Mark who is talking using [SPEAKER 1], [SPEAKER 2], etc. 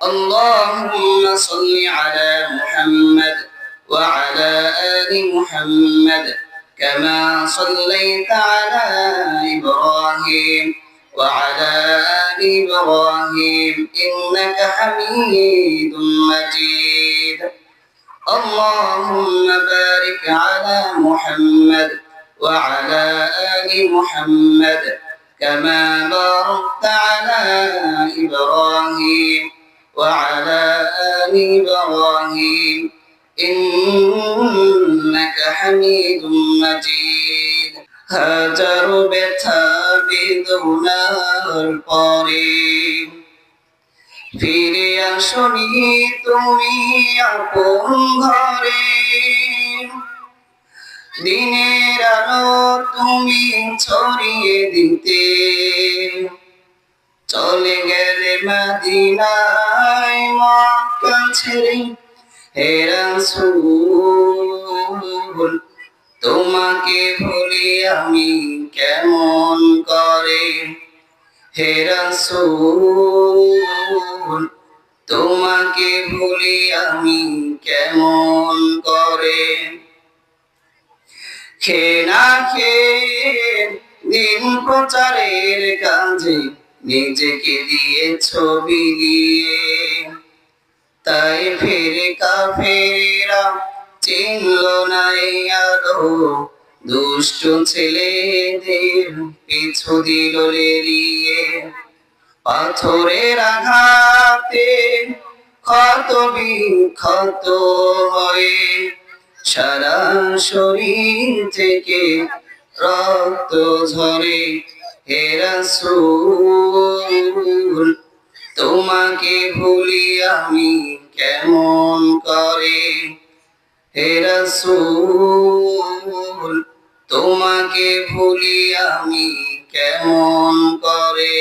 [SPEAKER 1] اللهم صل على محمد وعلى آل محمد كما صليت على إبراهيم وعلى آل إبراهيم إنك حميد مجيد اللهم بارك على محمد وعلى آل محمد كما باركت على إبراهيم وعلى آل إبراهيم إنك حميد مجيد হাজার ব্যথা বেদনার পরে ফিরে আসনি তুমি আপন ঘরে দিনের আলো তুমি ছড়িয়ে দিতে চলে গেলে মদিনায় মক্কা ছেড়ে হে রাসূল তোমাকে ভুলি আমি কেমন করে হে রাসূল তোমাকে ভুলি আমি কেমন করে খেয়ে না খেয়ে দিন প্রচারের কাজে নিজেকে দিয়েছ বিলিয়ে তাই ফিরে কাফেররা চিনল না এই আলো দুষ্ট ছেলেদের পিছু দিল লেলিয়ে পাথরের আঘাতে ক্ষত বিক্ষত হয়ে সারা শরীর থেকে রক্ত ঝরে হে রাসূল তোমাকে ভুলি আমি কেমন করে হে রাসূল তোমাকে ভুলি আমি কেমন করে